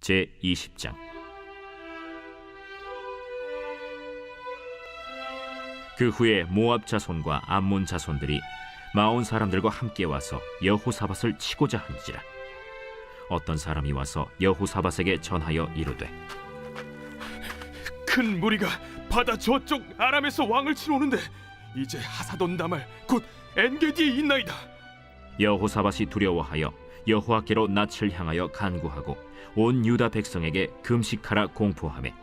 제20장. 그 후에 모압 자손과 암몬 자손들이 마온 사람들과 함께 와서 여호사밧을 치고자 한지라. 어떤 사람이 와서 여호사밧에게 전하여 이르되, 큰 무리가 바다 저쪽 아람에서 왕을 치러 오는데 이제 하사돈 다말 곧 엔게디에 있나이다. 여호사밧이 두려워하여 여호와께로 낯을 향하여 간구하고 온 유다 백성에게 금식하라 공포하매,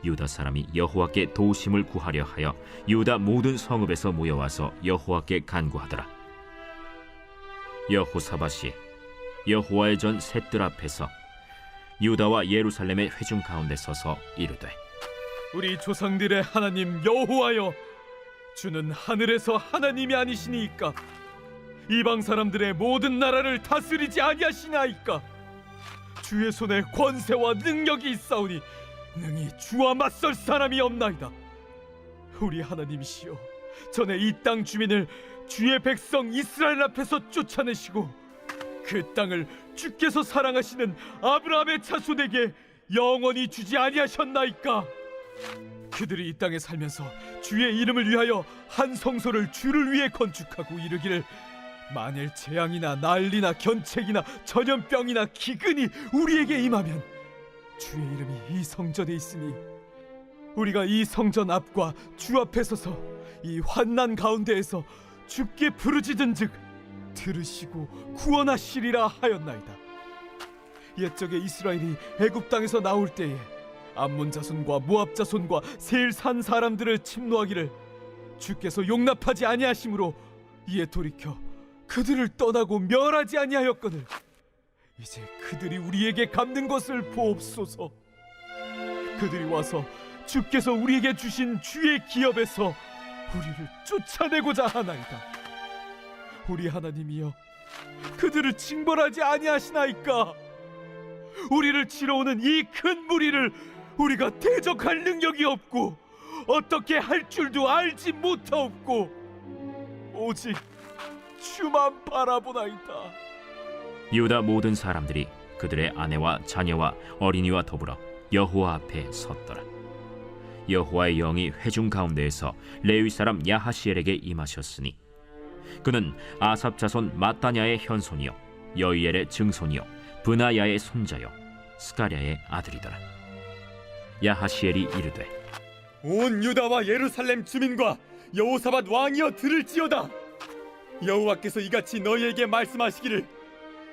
유다 사람이 여호와께 도우심을 구하려 하여 유다 모든 성읍에서 모여와서 여호와께 간구하더라. 여호사밧이 여호와의 전 셋들 앞에서 유다와 예루살렘의 회중 가운데 서서 이르되, 우리 조상들의 하나님 여호와여, 주는 하늘에서 하나님이 아니시니이까 이방 사람들의 모든 나라를 다스리지 아니하시나이까. 주의 손에 권세와 능력이 있사오니 능히 주와 맞설 사람이 없나이다. 우리 하나님이시여, 전에 이 땅 주민을 주의 백성 이스라엘 앞에서 쫓아내시고 그 땅을 주께서 사랑하시는 아브라함의 자손에게 영원히 주지 아니하셨나이까. 그들이 이 땅에 살면서 주의 이름을 위하여 한 성소를 주를 위해 건축하고 이르기를, 만일 재앙이나 난리나 견책이나 전염병이나 기근이 우리에게 임하면 주의 이름이 이 성전에 있으니 우리가 이 성전 앞과 주 앞에 서서 이 환난 가운데에서 주께 부르짖은즉 들으시고 구원하시리라 하였나이다. 옛적에 이스라엘이 애굽 땅에서 나올 때에 암몬 자손과 모압 자손과 세일 산 사람들을 침노하기를 주께서 용납하지 아니하심으로 이에 돌이켜 그들을 떠나고 멸하지 아니하였거늘 이제 그들이 우리에게 갚는 것을 보옵소서. 그들이 와서 주께서 우리에게 주신 주의 기업에서 우리를 쫓아내고자 하나이다. 우리 하나님이여, 그들을 징벌하지 아니하시나이까. 우리를 치러 오는 이 큰 무리를 우리가 대적할 능력이 없고 어떻게 할 줄도 알지 못하옵고 오직 주만 바라보나이다. 유다 모든 사람들이 그들의 아내와 자녀와 어린이와 더불어 여호와 앞에 섰더라. 여호와의 영이 회중 가운데에서 레위 사람 야하시엘에게 임하셨으니 그는 아삽 자손 마따냐의 현손이요 여이엘의 증손이요 브나야의 손자요 스가랴의 아들이더라. 야하시엘이 이르되, 온 유다와 예루살렘 주민과 여호사밧 왕이여 들을지어다. 여호와께서 이같이 너희에게 말씀하시기를,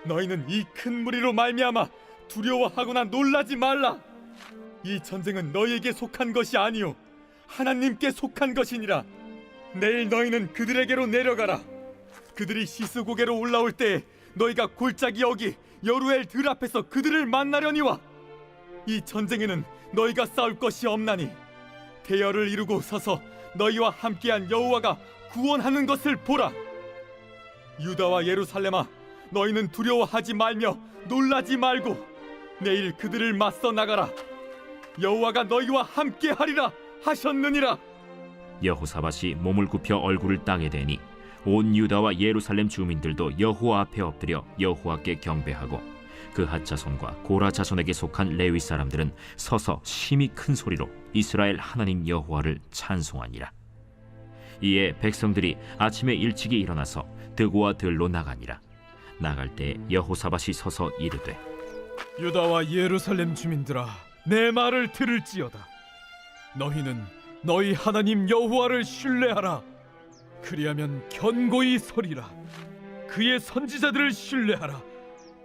너희는 이 큰 무리로 말미암아 두려워하거나 놀라지 말라. 이 전쟁은 너희에게 속한 것이 아니요 하나님께 속한 것이니라. 내일 너희는 그들에게로 내려가라. 그들이 시스고개로 올라올 때에 너희가 골짜기 여기 여루엘 들 앞에서 그들을 만나려니와. 이 전쟁에는 너희가 싸울 것이 없나니 대열을 이루고 서서 너희와 함께한 여호와가 구원하는 것을 보라. 유다와 예루살렘아, 너희는 두려워하지 말며 놀라지 말고 내일 그들을 맞서 나가라. 여호와가 너희와 함께하리라 하셨느니라. 여호사밧이 몸을 굽혀 얼굴을 땅에 대니 온 유다와 예루살렘 주민들도 여호와 앞에 엎드려 여호와께 경배하고 그 핫 자손과 고라 자손에게 속한 레위 사람들은 서서 심히 큰 소리로 이스라엘 하나님 여호와를 찬송하니라. 이에 백성들이 아침에 일찍이 일어나서 드고와 들로 나가니라. 나갈 때 여호사밧이 서서 이르되, 유다와 예루살렘 주민들아, 내 말을 들을지어다. 너희는 너희 하나님 여호와를 신뢰하라. 그리하면 견고히 서리라. 그의 선지자들을 신뢰하라.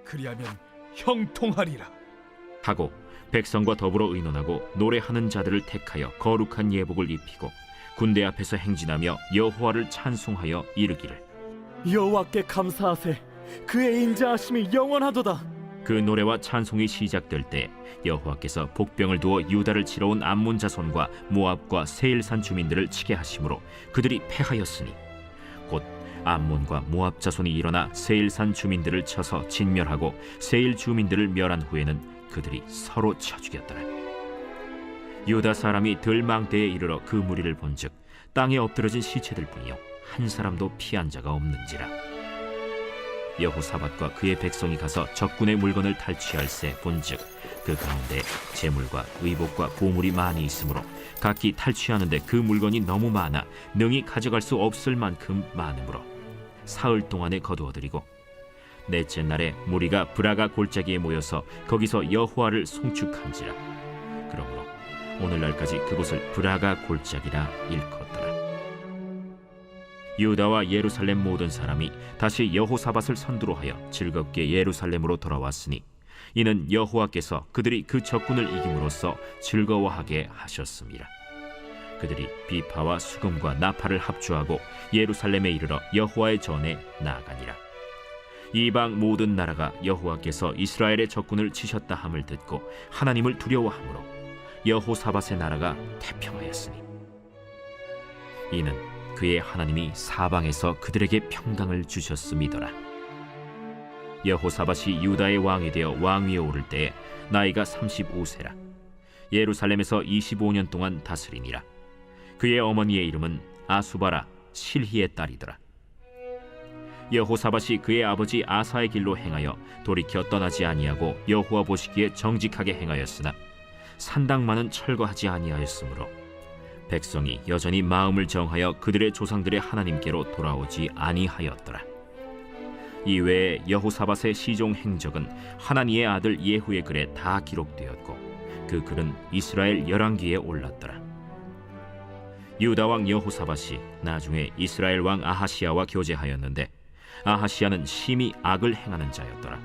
그리하면 형통하리라. 하고 백성과 더불어 의논하고 노래하는 자들을 택하여 거룩한 예복을 입히고 군대 앞에서 행진하며 여호와를 찬송하여 이르기를, 여호와께 감사하세. 그의 인자하심이 영원하도다. 그 노래와 찬송이 시작될 때 여호와께서 복병을 두어 유다를 치러 온 암몬 자손과 모압과 세일산 주민들을 치게 하심으로 그들이 패하였으니 곧 암몬과 모압 자손이 일어나 세일산 주민들을 쳐서 진멸하고 세일 주민들을 멸한 후에는 그들이 서로 쳐 죽였더라. 유다 사람이 들망대에 이르러 그 무리를 본즉 땅에 엎드러진 시체들뿐이요 한 사람도 피한 자가 없는지라. 여호사밧과 그의 백성이 가서 적군의 물건을 탈취할세 본즉 그 가운데 재물과 의복과 보물이 많이 있으므로 각기 탈취하는데 그 물건이 너무 많아 능히 가져갈 수 없을 만큼 많으므로 사흘 동안에 거두어들이고 넷째 날에 무리가 브라가 골짜기에 모여서 거기서 여호와를 송축한지라. 그러므로 오늘날까지 그곳을 브라가 골짜기라 일컫더라. 유다와 예루살렘 모든 사람이 다시 여호사밧을 선두로 하여 즐겁게 예루살렘으로 돌아왔으니 이는 여호와께서 그들이 그 적군을 이김으로써 즐거워하게 하셨습니다. 그들이 비파와 수금과 나팔을 합주하고 예루살렘에 이르러 여호와의 전에 나아가니라. 이방 모든 나라가 여호와께서 이스라엘의 적군을 치셨다 함을 듣고 하나님을 두려워하므로 여호사밧의 나라가 태평하였으니 이는 그의 하나님이 사방에서 그들에게 평강을 주셨음이더라. 여호사밧이 유다의 왕이 되어 왕위에 오를 때에 나이가 35세라. 예루살렘에서 25년 동안 다스리니라. 그의 어머니의 이름은 아수바라 실히의 딸이더라. 여호사밧이 그의 아버지 아사의 길로 행하여 돌이켜 떠나지 아니하고 여호와 보시기에 정직하게 행하였으나 산당만은 철거하지 아니하였으므로 백성이 여전히 마음을 정하여 그들의 조상들의 하나님께로 돌아오지 아니하였더라. 이외에 여호사밧의 시종 행적은 하나니의 아들 예후의 글에 다 기록되었고 그 글은 이스라엘 열왕기에 올랐더라. 유다 왕 여호사밧이 나중에 이스라엘 왕 아하시야와 교제하였는데 아하시야는 심히 악을 행하는 자였더라.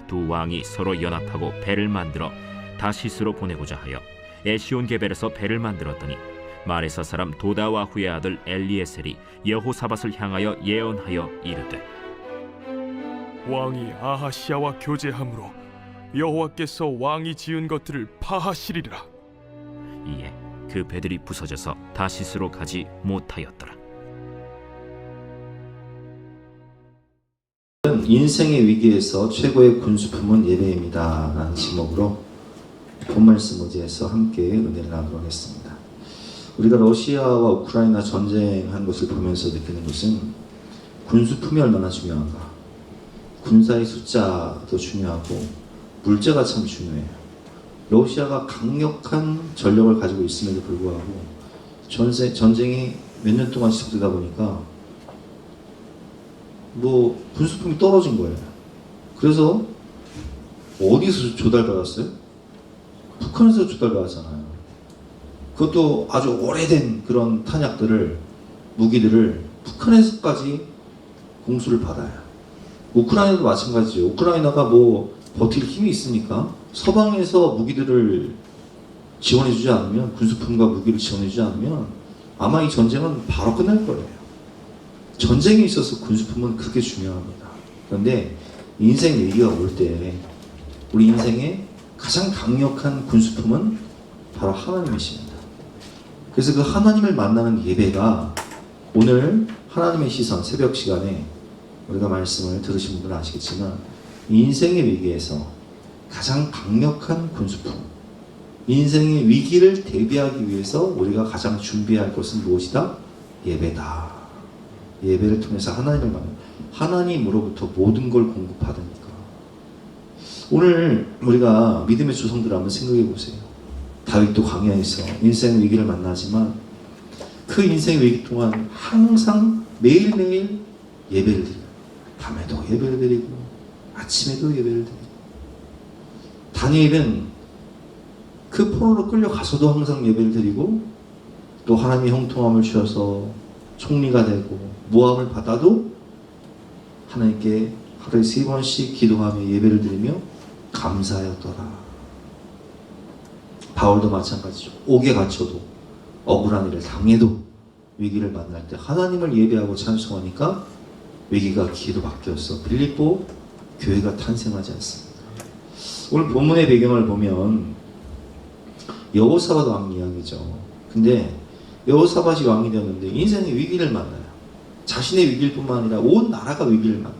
두 왕이 서로 연합하고 배를 만들어 다시스로 보내고자 하여 에시온 게벨에서 배를 만들었더니 마레사 사람 도다와후의 아들 엘리에셀이 여호사밧을 향하여 예언하여 이르되 왕이 아하시야와 교제함으로 여호와께서 왕이 지은 것들을 파하시리라. 이에 그 배들이 부서져서 다시스로 가지 못하였더라. 인생의 위기에서 최고의 군수품은 예배입니다 라는 제목으로 본말씀 의지해서 함께 은혜를 나누도록 하겠습니다. 우리가 러시아와 우크라이나 전쟁한 것을 보면서 느끼는 것은 군수품이 얼마나 중요한가. 군사의 숫자도 중요하고 물자가 참 중요해요. 러시아가 강력한 전력을 가지고 있음에도 불구하고 전쟁이 몇 년 동안 지속되다 보니까 군수품이 떨어진 거예요. 그래서 어디서 조달받았어요? 북한에서 조달받았잖아요. 그것도 아주 오래된 그런 탄약들을, 무기들을 북한에서까지 공수를 받아요. 우크라이나도 마찬가지죠. 우크라이나가 버틸 힘이 있습니까? 서방에서 무기들을 지원해주지 않으면, 군수품과 무기를 지원해주지 않으면 아마 이 전쟁은 바로 끝날 거예요. 전쟁에 있어서 군수품은 그렇게 중요합니다. 그런데 인생 위기가 올 때 우리 인생의 가장 강력한 군수품은 바로 하나님이십니다. 그래서 그 하나님을 만나는 예배가 오늘 하나님의 시선 새벽 시간에 우리가 말씀을 들으신 분들은 아시겠지만 인생의 위기에서 가장 강력한 군수품, 인생의 위기를 대비하기 위해서 우리가 가장 준비해야 할 것은 무엇이다? 예배다. 예배를 통해서 하나님을 만나, 하나님으로부터 모든 걸 공급받으니까. 오늘 우리가 믿음의 조상들을 한번 생각해 보세요. 다윗도 광야에서 인생의 위기를 만나지만 그 인생의 위기 동안 항상 매일매일 예배를 드려요. 밤에도 예배를 드리고 아침에도 예배를 드리고. 다니엘은 그 포로로 끌려가서도 항상 예배를 드리고 또 하나님의 형통함을 주셔서 총리가 되고 모함을 받아도 하나님께 하루에 3번씩 기도하며 예배를 드리며 감사하였더라. 바울도 마찬가지죠. 옥에 갇혀도 억울한 일을 당해도 위기를 만날 때 하나님을 예배하고 찬송하니까 위기가 기회로 바뀌었어. 빌립보 교회가 탄생하지 않습니다. 오늘 본문의 배경을 보면 여호사밧 왕 이야기죠. 근데 여호사밧이 왕이 되었는데 인생의 위기를 만나요. 자신의 위기일 뿐만 아니라 온 나라가 위기를 만나요.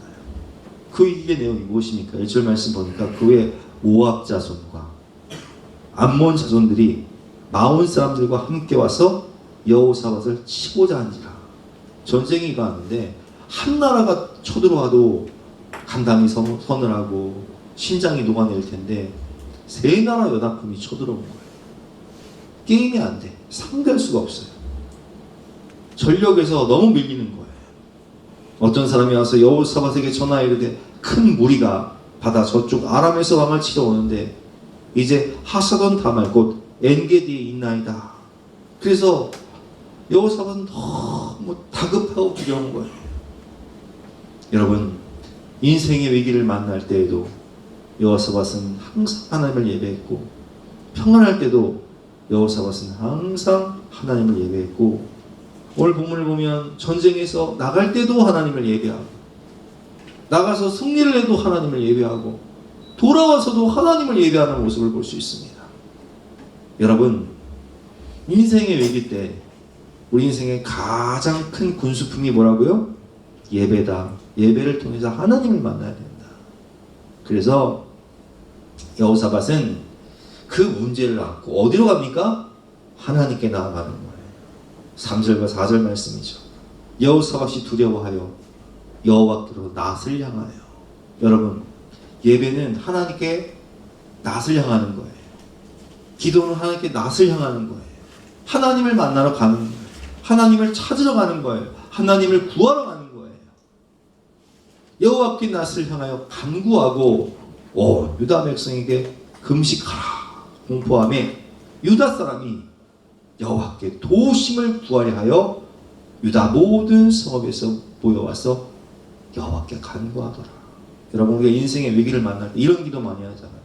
그 위기의 내용이 무엇입니까? 1절 말씀 보니까 그의 모압 자손과 암몬 자손들이 마온 사람들과 함께 와서 여호사밧을 치고자 한지라. 전쟁이 일어났는데 한 나라가 쳐들어와도 간담이 선을 하고 심장이 녹아낼 텐데 세 나라 연합군이 쳐들어온 거예요. 게임이 안 돼. 상대할 수가 없어요. 전력에서 너무 밀리는 거예요. 어떤 사람이 와서 여호사밧에게 전하여 이르되 큰 무리가 바다 저쪽 아람에서 왕을 치러 오는데 이제 하사돈 다말 곧 엔게디에 있나이다. 그래서 여호사밧은 너무 다급하고 두려운 거예요. 여러분, 인생의 위기를 만날 때에도 여호사밧은 항상 하나님을 예배했고, 평안할 때도 여호사밧은 항상 하나님을 예배했고, 오늘 본문을 보면 전쟁에서 나갈 때도 하나님을 예배하고, 나가서 승리를 해도 하나님을 예배하고, 돌아와서도 하나님을 예배하는 모습을 볼 수 있습니다. 여러분, 인생의 위기 때 우리 인생의 가장 큰 군수품이 뭐라고요? 예배다. 예배를 통해서 하나님을 만나야 된다. 그래서 여호사밧은 그 문제를 안고 어디로 갑니까? 하나님께 나아가는 거예요. 3절과 4절 말씀이죠. 여호사밧이 두려워하여 여호와께로 낯을 향하여. 여러분, 예배는 하나님께 낯을 향하는 거예요. 기도는 하나님께 낯을 향하는 거예요. 하나님을 만나러 가는 거예요. 하나님을 찾으러 가는 거예요. 하나님을 구하러 가는 거예요. 여호와께 낯을 향하여 간구하고 유다 백성에게 금식하라 공포함에 유다 사람이 여호와께 도우심을 구하려 하여 유다 모든 성읍에서 모여와서 여호와께 간구하더라. 여러분, 우리가 인생의 위기를 만날 때 이런 기도 많이 하잖아요.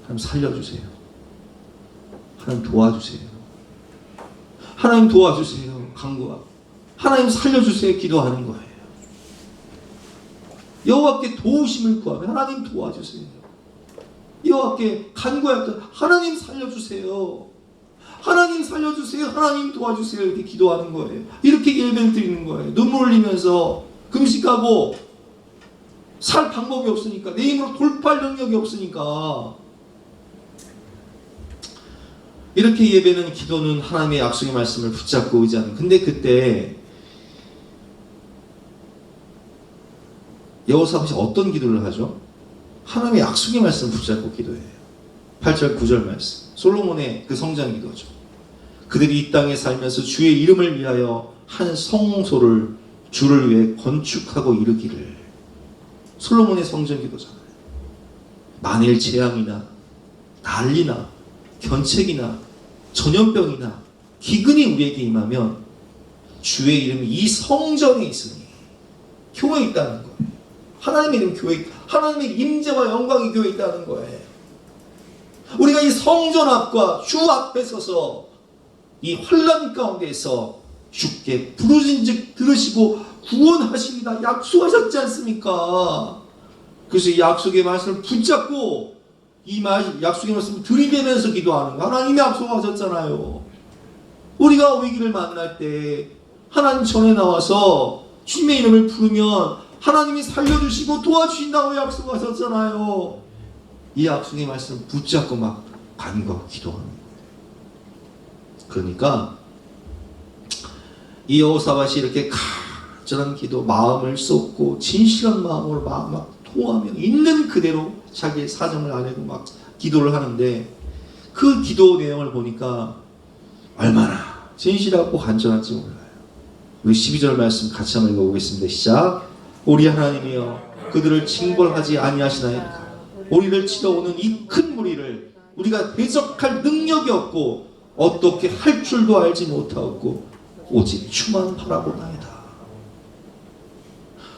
하나님 살려주세요. 하나님 도와주세요. 하나님 도와주세요. 간구하고 하나님 살려주세요. 기도하는 거예요. 여호와께 도우심을 구하면 하나님 도와주세요. 여호와께 간구할 때 하나님 살려주세요. 하나님 살려주세요. 하나님 도와주세요. 이렇게 기도하는 거예요. 이렇게 예배를 드리는 거예요. 눈물 흘리면서 금식하고 살 방법이 없으니까, 내 힘으로 돌파할 능력이 없으니까. 이렇게 예배는, 기도는 하나님의 약속의 말씀을 붙잡고 의지하는. 근데 그때 여호사밧이 어떤 기도를 하죠? 하나님의 약속의 말씀을 붙잡고 기도해요. 8절 9절 말씀, 솔로몬의 그 성전 기도죠. 그들이 이 땅에 살면서 주의 이름을 위하여 한 성소를 주를 위해 건축하고 이르기를. 솔로몬의 성전 기도잖아요. 만일 재앙이나 난리나 견책이나 전염병이나 기근이 우리에게 임하면 주의 이름이 이 성전에 있으니, 교회에 있다는 거예요. 하나님의 이름 교회, 하나님의 임재와 영광이 교회에 있다는 거예요. 우리가 이 성전 앞과 주 앞에 서서 이 환난 가운데에서 주께 부르신즉 들으시고 구원하시리라 약속하셨지 않습니까? 그래서 이 약속의 말씀을 붙잡고 이 약속의 말씀을 들이대면서 기도하는 거. 하나님이 약속하셨잖아요. 우리가 위기를 만날 때 하나님 전에 나와서 주님의 이름을 부르면 하나님이 살려주시고 도와주신다고 약속하셨잖아요. 이 약속의 말씀을 붙잡고 막 간구하고 기도하는 거예요. 그러니까 이 여호사밧이 이렇게 간절한 기도, 마음을 쏟고 진실한 마음으로 막 통하며 있는 그대로 자기의 사정을 아내고 막 기도를 하는데, 그 기도 내용을 보니까 얼마나 진실하고 간절한지 몰라요. 우리 12절 말씀 같이 한번 읽어보겠습니다. 시작. 우리 하나님이여 그들을 징벌하지 아니하시나이까. 우리를 치러 오는 이 큰 무리를 우리가 대적할 능력이 없고 어떻게 할 줄도 알지 못하고 오직 주만 바라보나이다.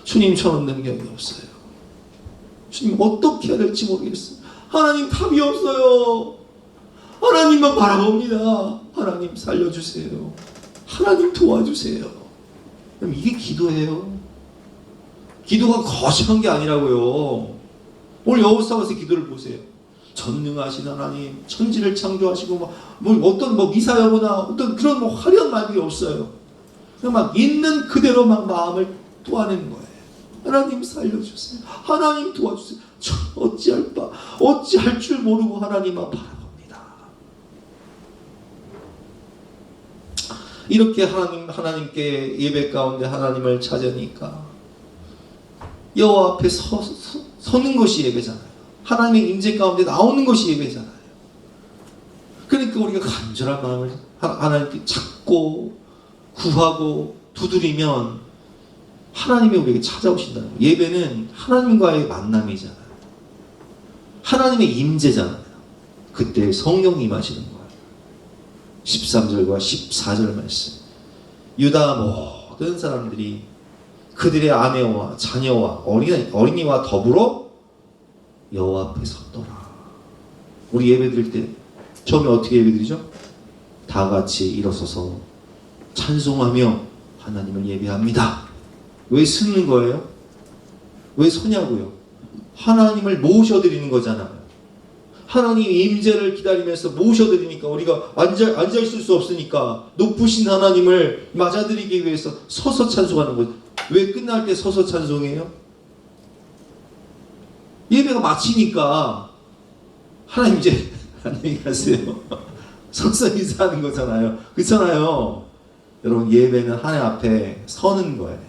주님, 저는 능력이 없어요. 주님, 어떻게 해야 될지 모르겠어요. 하나님, 답이 없어요. 하나님만 바라봅니다. 하나님 살려주세요. 하나님 도와주세요. 그럼 이게 기도예요. 기도가 거창한 게 아니라고요. 오늘 여호사밧의 기도를 보세요. 전능하신 하나님, 천지를 창조하시고 어떤 미사여보나 어떤 그런 화려한 말들이 없어요. 그냥 막 있는 그대로 막 마음을 토하는 거예요. 하나님 살려주세요. 하나님 도와주세요. 저 어찌할 줄 모르고 하나님만 바라봅니다. 이렇게 하나님께 예배 가운데 하나님을 찾으니까 여호와 앞에 서는 것이 예배잖아요. 하나님의 임재 가운데 나오는 것이 예배잖아요. 그러니까 우리가 간절한 마음을 하나님께 찾고 구하고 두드리면 하나님이 우리에게 찾아오신다는 거예요. 예배는 하나님과의 만남이잖아요. 하나님의 임재잖아요. 그때 성령이 임하시는 거예요. 13절과 14절 말씀. 유다 모든 사람들이 그들의 아내와 자녀와 어린이와 더불어 여호와 앞에 섰더라. 우리 예배 드릴 때 처음에 어떻게 예배 드리죠? 다 같이 일어서서 찬송하며 하나님을 예배합니다. 왜 서는 거예요? 왜 서냐고요? 하나님을 모셔드리는 거잖아요. 하나님 임재를 기다리면서 모셔드리니까 우리가 앉아있을 수 없으니까 높으신 하나님을 맞아드리기 위해서 서서 찬송하는 거죠. 왜 끝날 때 서서 찬송해요? 예배가 마치니까 하나님 이제 안녕히 가세요. 서서 인사하는 거잖아요. 그렇잖아요. 여러분 예배는 하나님 앞에 서는 거예요.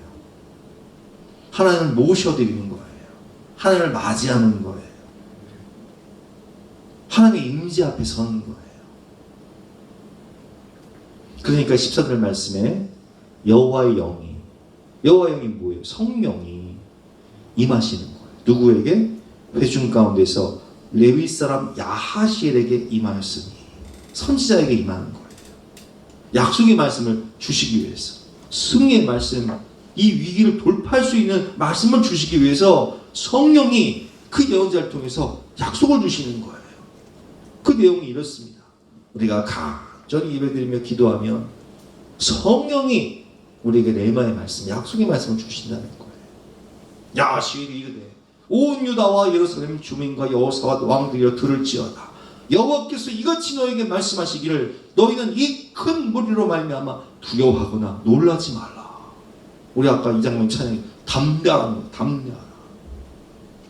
하나님을 모셔드리는 거예요. 하나님을 맞이하는 거예요. 하나님의 임재 앞에 서는 거예요. 그러니까 14절 말씀에 여호와의 영이 뭐예요? 성령이 임하시는 거예요. 누구에게? 회중 가운데서 레위 사람 야하시엘에게 임하였으니 선지자에게 임하는 거예요. 약속의 말씀을 주시기 위해서, 승리의 말씀, 이 위기를 돌파할 수 있는 말씀을 주시기 위해서 성령이 그 예언자를 통해서 약속을 주시는 거예요. 그 내용이 이렇습니다. 우리가 간절히 예배드리며 기도하면 성령이 우리에게 레마의 말씀, 약속의 말씀을 주신다는 거예요. 야하시엘이 이르되 온 유다와 예루살렘 주민과 여호사밧 왕들이여 들을지어다. 여호와께서 이같이 너에게 말씀하시기를 너희는 이 큰 무리로 말미암아 두려워하거나 놀라지 말라. 우리 아까 이 장면 찬양이 담대하라는 거예요. 담대하라.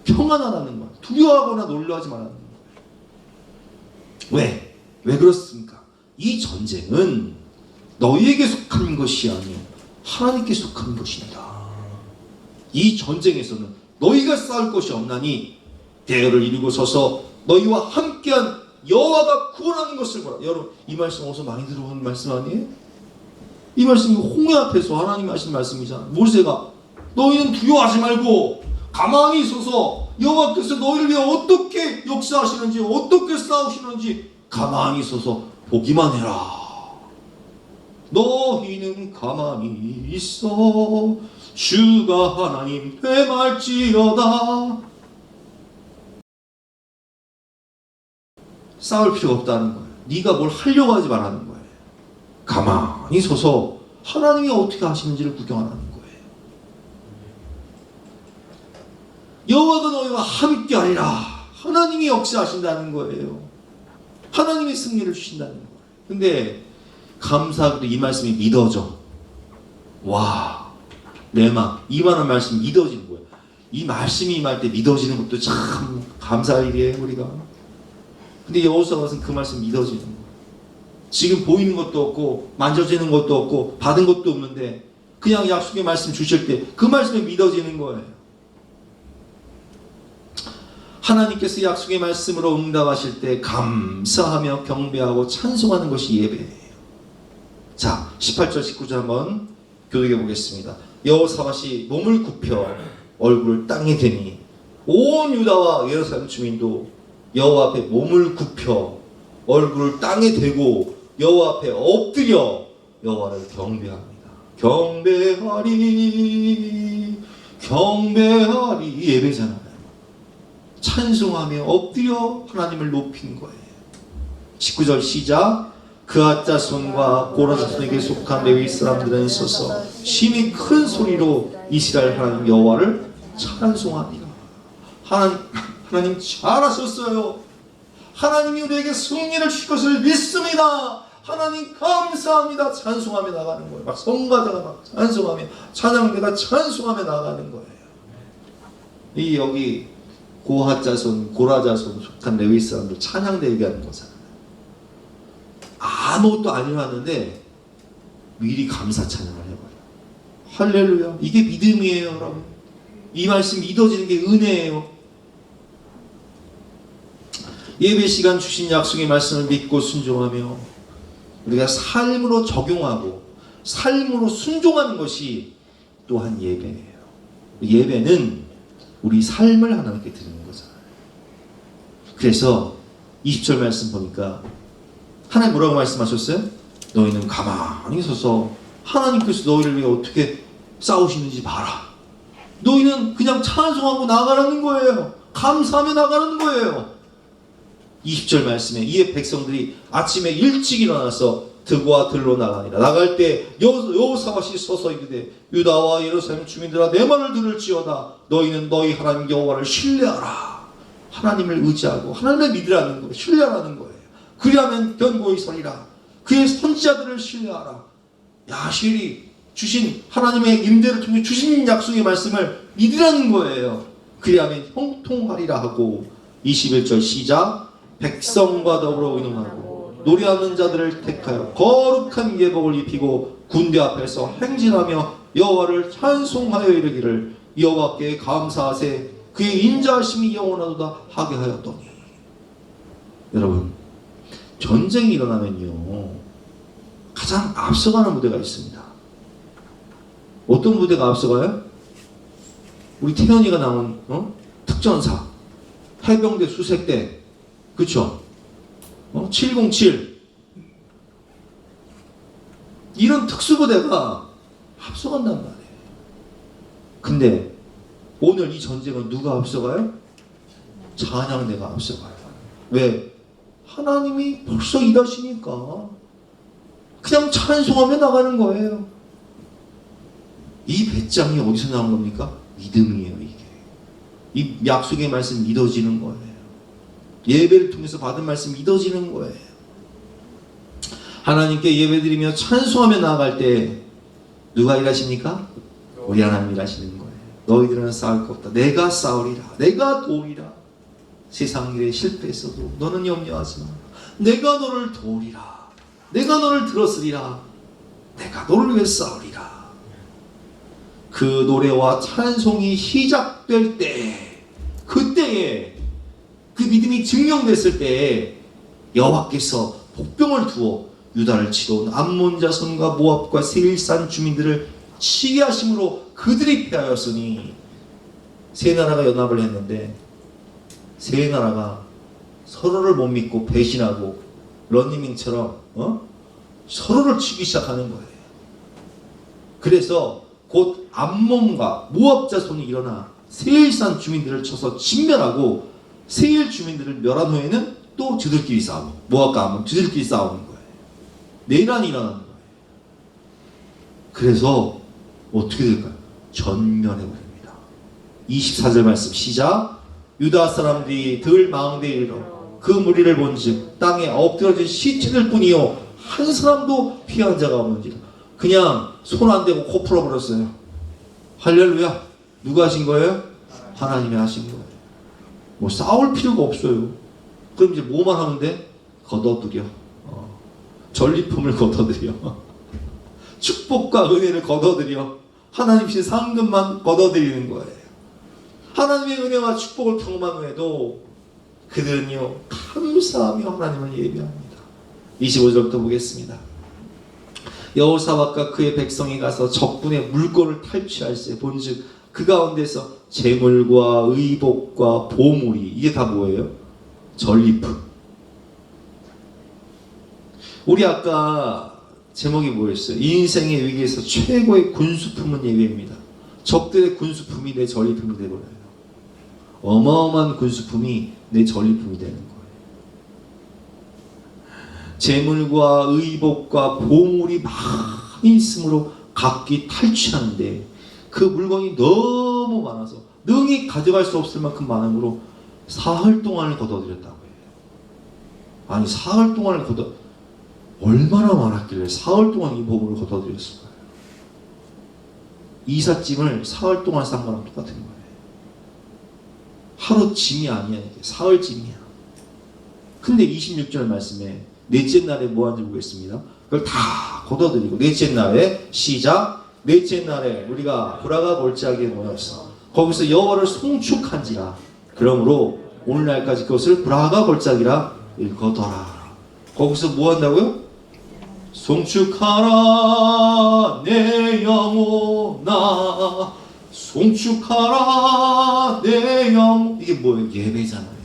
평안하라는 거예요. 두려워하거나 놀라지 말라는 거예요. 왜 그렇습니까? 이 전쟁은 너희에게 속한 것이 아니요 하나님께 속한 것입니다. 이 전쟁에서는 너희가 싸울 것이 없나니 대열을 이루고 서서 너희와 함께한 여호와가 구원하는 것을 보라. 여러분 이 말씀 어디서 많이 들어본 말씀 아니에요? 이 말씀이 홍해 앞에서 하나님이 하신 말씀이잖아. 모세가 너희는 두려워하지 말고 가만히 있어서 여호와께서 너희를 위해 어떻게 역사하시는지 어떻게 싸우시는지 가만히 있어서 보기만 해라. 너희는 가만히 있어 주가 하나님 되말지어다. 싸울 필요가 없다는 거예요. 네가 뭘 하려고 하지 말라는 거예요. 가만히 서서 하나님이 어떻게 하시는지를 구경하라는 거예요. 여호와가 너희와 함께하리라. 하나님이 역사하신다는 거예요. 하나님이 승리를 주신다는 거예요. 근데 감사하게도 이 말씀이 믿어져. 와, 레마 이만한 말씀이 믿어지는 거예요. 이 말씀이 임할 때 믿어지는 것도 참 감사할 일이에요, 우리가. 근데 여호사밧은 그 말씀 믿어지는 거예요. 지금 보이는 것도 없고 만져지는 것도 없고 받은 것도 없는데 그냥 약속의 말씀 주실 때 그 말씀이 믿어지는 거예요. 하나님께서 약속의 말씀으로 응답하실 때 감사하며 경배하고 찬송하는 것이 예배예요. 자, 18절 19절 한번 교독해 보겠습니다. 여호사밧이 몸을 굽혀 얼굴을 땅에 대니 온 유다와 예루살렘 주민도 여호와 앞에 몸을 굽혀 얼굴을 땅에 대고 여호와 앞에 엎드려 여호와를 경배합니다. 경배하리 예배잖아요. 찬송하며 엎드려 하나님을 높이는 거예요. 19절 시작. 그앗 자손과 고라 자손에게 속한 레위 사람들은 서서 심히 큰 소리로 이스라엘 하나님 여호와를 찬송하니라. 하나님 잘하셨어요. 하나님이 우리에게 승리를 주실 것을 믿습니다. 하나님 감사합니다. 찬송하며 나가는 거예요. 막 성가자가 막 찬송하며 찬양대가 찬송하며 나가는 거예요. 이 여기 고핫 자손, 고라 자손 속한 레위 사람들 찬양대 얘기하는 거잖아요. 아무것도 안 일어났는데 미리 감사 찬양을 해봐요. 할렐루야. 이게 믿음이에요, 여러분. 이 말씀 믿어지는 게 은혜예요. 예배 시간 주신 약속의 말씀을 믿고 순종하며 우리가 삶으로 적용하고 삶으로 순종하는 것이 또한 예배예요. 예배는 우리 삶을 하나님께 드리는 거잖아요. 그래서 20절 말씀 보니까 하나님 뭐라고 말씀하셨어요? 너희는 가만히 서서 하나님께서 너희를 위해 어떻게 싸우시는지 봐라. 너희는 그냥 찬송하고 나가라는 거예요. 감사하며 나가라는 거예요. 20절 말씀에 이에 백성들이 아침에 일찍 일어나서 들과 들로 나가니라. 나갈 때 여호사밧이 서서 이르되 유다와 예루살렘 주민들아 내 말을 들을지어다. 너희는 너희 하나님 여호와를 신뢰하라. 하나님을 의지하고 하나님을 믿으라는 거예요. 신뢰하라는 거예요. 그리하면 견고히 서리라. 그의 선지자들을 신뢰하라. 야실이 주신 하나님의 임대를 통해 주신 약속의 말씀을 믿으라는 거예요. 그리하면 형통하리라 하고 21절 시작. 백성과 더불어 의논하고 노래하는 자들을 택하여 거룩한 예복을 입히고 군대 앞에서 행진하며 여호와를 찬송하여 이르기를 여호와께 감사하세 그의 인자하심이 영원하도다 하게 하였더니. 여러분, 전쟁이 일어나면요 가장 앞서가는 무대가 있습니다. 어떤 무대가 앞서가요? 우리 태연이가 나온 특전사 해병대 수색대, 그쵸? 707 이런 특수부대가 앞서간단 말이에요. 근데 오늘 이 전쟁은 누가 앞서가요? 찬양대가 앞서가요. 왜? 하나님이 벌써 일하시니까 그냥 찬송하며 나가는 거예요. 이 배짱이 어디서 나온 겁니까? 믿음이에요. 이게 이 약속의 말씀 믿어지는 거예요. 예배를 통해서 받은 말씀 믿어지는 거예요. 하나님께 예배드리며 찬송하며 나아갈 때 누가 일하십니까? 우리 하나님 일하시는 거예요. 너희들은 싸울 것 없다. 내가 싸우리라. 내가 도우리라. 세상 일에 실패했어도 너는 염려하지 마라. 내가 너를 도우리라. 내가 너를 들었으리라. 내가 너를 위해 싸우리라. 그 노래와 찬송이 시작될 때, 그때에 그 믿음이 증명됐을 때에 여호와께서 복병을 두어 유다를 치러 온 암몬 자손과 모압과 세일산 주민들을 치게 하심으로 그들이 패하였으니. 세 나라가 연합을 했는데 세 나라가 서로를 못 믿고 배신하고 런닝맨처럼 서로를 치기 시작하는 거예요. 그래서 곧 암몬과 모압 자손이 일어나 세일산 주민들을 쳐서 진멸하고 세일 주민들을 멸한 후에는 또 저들끼리 싸우고 모압과 암몬 저들끼리 싸우는 거예요. 내란이 일어나는 거예요. 그래서 어떻게 될까요? 전멸해버립니다. 24절 말씀 시작. 유다 사람들이 들 망대에 이르러 그 무리를 본즉 땅에 엎드러진 시체들 뿐이요 한 사람도 피한 자가 없는지라. 그냥 손 안 대고 코 풀어버렸어요. 할렐루야. 누가 하신 거예요? 하나님이 하신 거예요. 뭐 싸울 필요가 없어요. 그럼 이제 뭐만 하면 돼? 걷어들여. 전리품을 걷어들여. 축복과 은혜를 걷어들여. 하나님의 상급만 걷어들이는 거예요. 하나님의 은혜와 축복을 경험한 후에도 그들은요 감사하며 하나님을 예배합니다. 25절부터 보겠습니다. 여호사밧과 그의 백성이 가서 적군의 물건을 탈취할세 본즉 그 가운데서 재물과 의복과 보물이, 이게 다 뭐예요? 전리품. 우리 아까 제목이 뭐였어요? 인생의 위기에서 최고의 군수품은 예배입니다. 적들의 군수품이 내 전리품이 되버려요. 어마어마한 군수품이 내 전리품이 되는 거예요. 재물과 의복과 보물이 많이 있으므로 각기 탈취하는데 그 물건이 너무 많아서 능히 가져갈 수 없을 만큼 많으므로 사흘 동안을 걷어들였다고 해요. 아니 사흘 동안을 얼마나 많았길래 사흘 동안 이 보물을 걷어들였을까요? 이삿짐을 사흘 동안 싼 거랑 똑같은 거예요. 하루 짐이 아니야. 이게 사흘 짐이야. 근데 26절 말씀에 넷째 날에 뭐 하는지 보겠습니다. 그걸 다 걷어들이고 넷째 날에 시작. 넷째 날에 우리가 브라가 골짜기에 모였어. 거기서 여호와를 송축한지라. 그러므로 오늘날까지 그것을 브라가 걸작이라 일거더라. 거기서 뭐 한다고요? 송축하라 내 영혼아, 송축하라 내 영. 이게 뭐예요? 예배잖아요. 예배.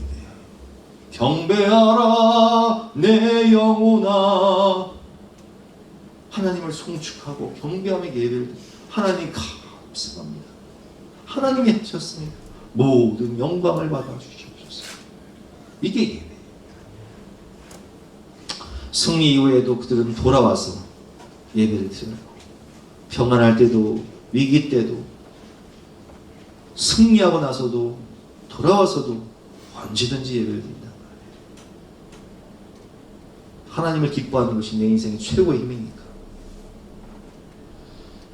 경배하라 내 영혼아. 하나님을 송축하고 경배하며 예배를. 하나님 감사합니다. 하나님이 하셨습니다. 모든 영광을 받아주시옵소서. 이게 예배. 승리 이후에도 그들은 돌아와서 예배를 드려요. 평안할 때도 위기 때도 승리하고 나서도 돌아와서도 언제든지 예배를 드린다. 하나님을 기뻐하는 것이 내 인생의 최고의 힘이니까.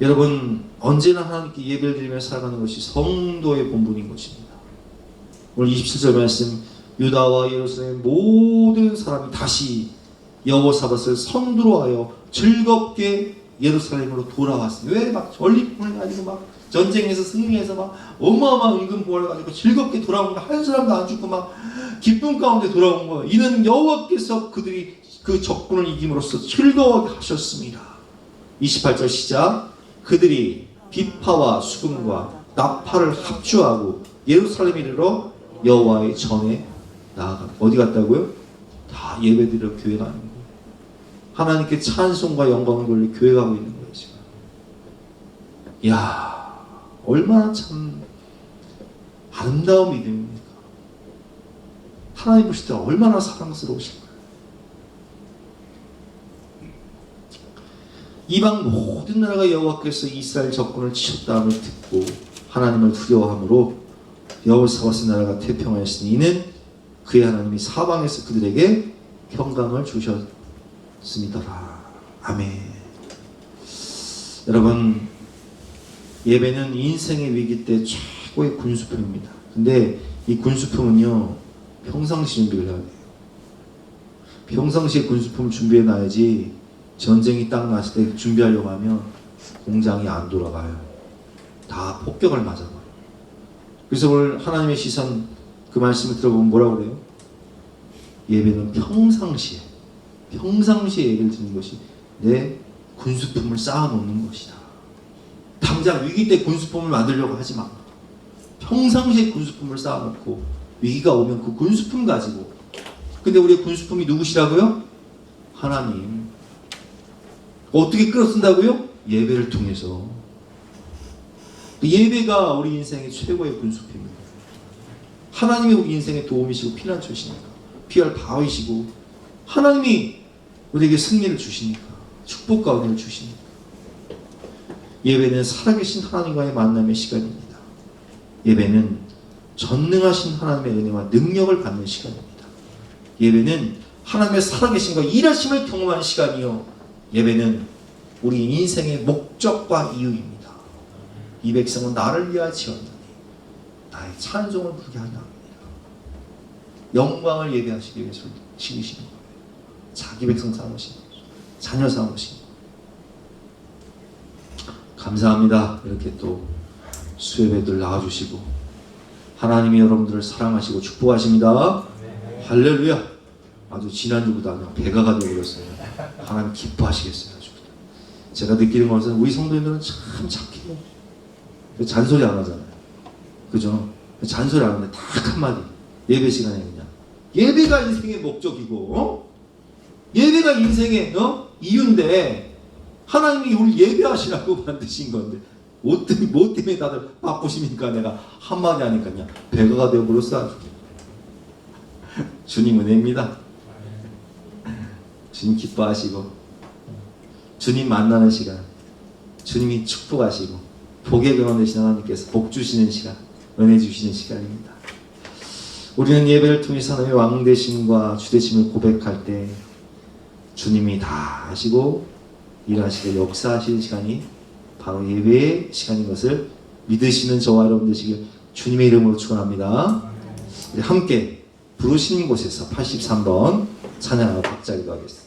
여러분, 언제나 하나님께 예배를 드리며 살아가는 것이 성도의 본분인 것입니다. 오늘 27절 말씀, 유다와 예루살렘 모든 사람이 다시 여호사밧을 선두로 하여 즐겁게 예루살렘으로 돌아왔습니다. 왜 막 전리품을 가지고 막 전쟁에서 승리해서 막 어마어마한 은근보화를 가지고 즐겁게 돌아온 거, 한 사람도 안 죽고 막 기쁨 가운데 돌아온 거예요. 이는 여호와께서 그들이 그 적군을 이김으로써 즐거워하게 하셨습니다. 28절 시작. 그들이 비파와 수금과 나팔을 합주하고 예루살렘에 이르러 여호와의 전에 나아갑니다. 어디 갔다고요? 다 예배드리러 교회 가는 거예요. 하나님께 찬송과 영광을 돌려 교회 가고 있는 거예요, 지금. 이야, 얼마나 참 아름다운 믿음입니까? 하나님 보실 때 얼마나 사랑스러우실까요? 이방 모든 나라가 여호와께서 이스라엘 적군을 치셨다함을 듣고 하나님을 두려워함으로 여호사밧의 나라가 태평하였으니 이는 그의 하나님이 사방에서 그들에게 평강을 주셨습니다라. 아멘. 여러분, 예배는 인생의 위기 때 최고의 군수품입니다. 근데 이 군수품은요, 평상시 준비를 해야 돼요. 평상시에 군수품을 준비해 놔야지 전쟁이 딱 났을 때 준비하려고 하면 공장이 안 돌아가요. 다 폭격을 맞아버려요. 그래서 오늘 하나님의 시선, 그 말씀을 들어보면 뭐라고 그래요? 예배는 평상시에 예배를 드리는 것이 내 군수품을 쌓아놓는 것이다. 당장 위기 때 군수품을 만들려고 하지 마. 평상시에 군수품을 쌓아놓고 위기가 오면 그 군수품 가지고. 근데 우리의 군수품이 누구시라고요? 하나님. 어떻게 끌어쓴다고요? 예배를 통해서. 예배가 우리 인생의 최고의 군수품입니다. 하나님이 우리 인생의 도움이시고 피난처시니까, 피할 바위시고, 하나님이 우리에게 승리를 주시니까, 축복과 은혜를 주시니까. 예배는 살아계신 하나님과의 만남의 시간입니다. 예배는 전능하신 하나님의 은혜와 능력을 받는 시간입니다. 예배는 하나님의 살아계신과 일하심을 경험하는 시간이요, 예배는 우리 인생의 목적과 이유입니다. 이 백성은 나를 위하여 지었느니 나의 찬송을 부르게 하려 합니다. 영광을 예배하시기 위해서 지으시는 거예요. 자기 백성 삼으신 거죠. 자녀 삼으신 거예요. 감사합니다. 이렇게 또 수요예배들 나와주시고 하나님이 여러분들을 사랑하시고 축복하십니다. 할렐루야. 아주 지난주보다 그냥 배가가 되어버렸어요. 하나님 기뻐하시겠어요. 아주. 제가 느끼는 것은 우리 성도님들은 참 착해요. 잔소리 안 하잖아요. 그죠? 잔소리 안 하는데 딱 한마디. 예배 시간에 그냥. 예배가 인생의 목적이고, 예배가 인생의 이유인데, 하나님이 우리 예배하시라고 만드신 건데, 뭐 때문에 다들 바쁘십니까? 내가 한마디 하니까 그냥 배가가 되어버렸어. 아주. 주님 은혜입니다. 주님 기뻐하시고, 주님 만나는 시간, 주님이 축복하시고, 복의 근원 되신 하나님께서 복 주시는 시간, 은혜 주시는 시간입니다. 우리는 예배를 통해서 하나님의 왕 되심과 주 되심을 고백할 때 주님이 다 하시고 일하시고 역사하시는 시간이 바로 예배의 시간인 것을 믿으시는 저와 여러분 되시길 주님의 이름으로 축원합니다. 우리 함께 부르시는 곳에서 83번 찬양하고 박자기도 하겠습니다.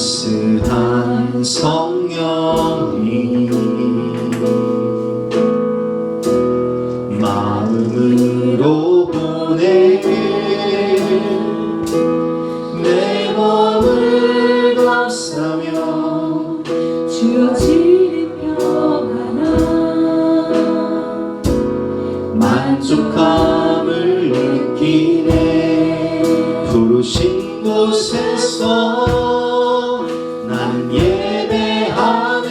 따스한 성령님 마음으로 보내게 내 몸을 감싸며 주어지는 평안함 만족함을 느끼네 부르신 곳에서 나는 예배하네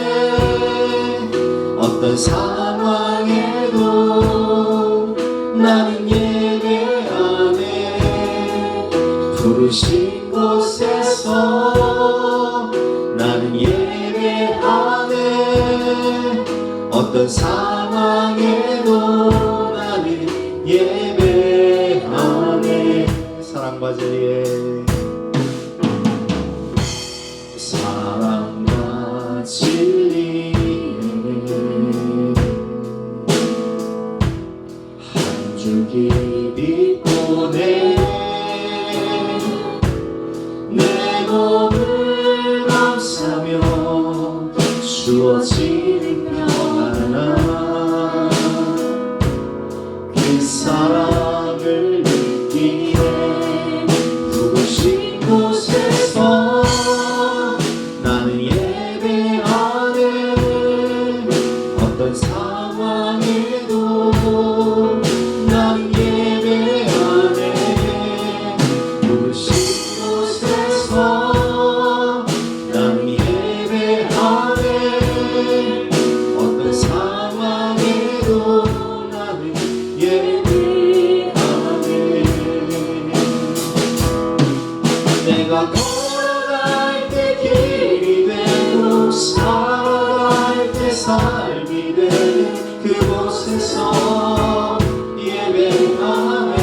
어떤 상황에도 나는 예배하네 부르신 곳에서 나는 예배하네 어떤 상황에도 나는 예배하네 사랑과 진리에 사랑과 진리에 한 줄기 빛보내 내 몸을 감싸며 주어지는 평안함 그 사랑을 느끼네 부르신 곳에서 나는 예배하네 어떤 상황에도 나는 예배하네 부르신 곳에서 나는 예배하네 어떤 상황에도 나는 예배하네 내가 걸어갈 때 길이 되고 살아갈 때 삶이 되는 그곳에서 예배하네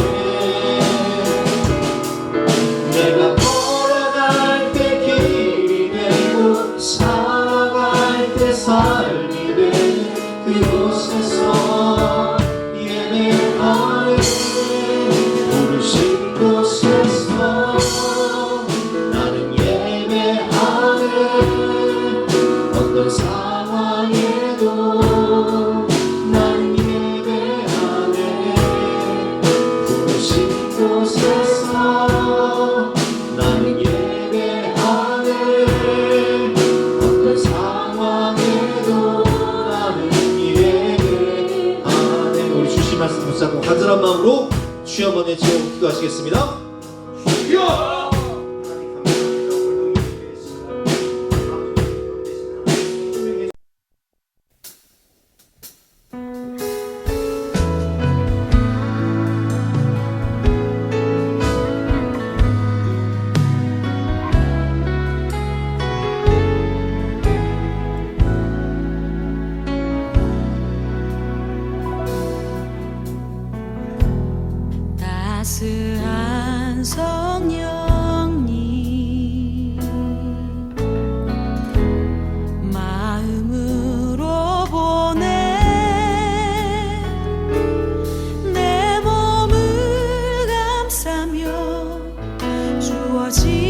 내가 걸어갈 때 길이 되고 살아갈 때 삶이 되는 그곳에서 예배하네 부르신 곳에서 나는 예배하네 어떤 상황에도 나는 예배하네 부르신 곳에서 나는 예배하네 어떤 상황에도 나는 예배하네 우리 주신 말씀 붙잡고 간절한 마음으로 주여 한번 외치고 기도하시겠습니다 주여 따스한 성령님 마음으로 보내 내 몸을 감싸며 주어진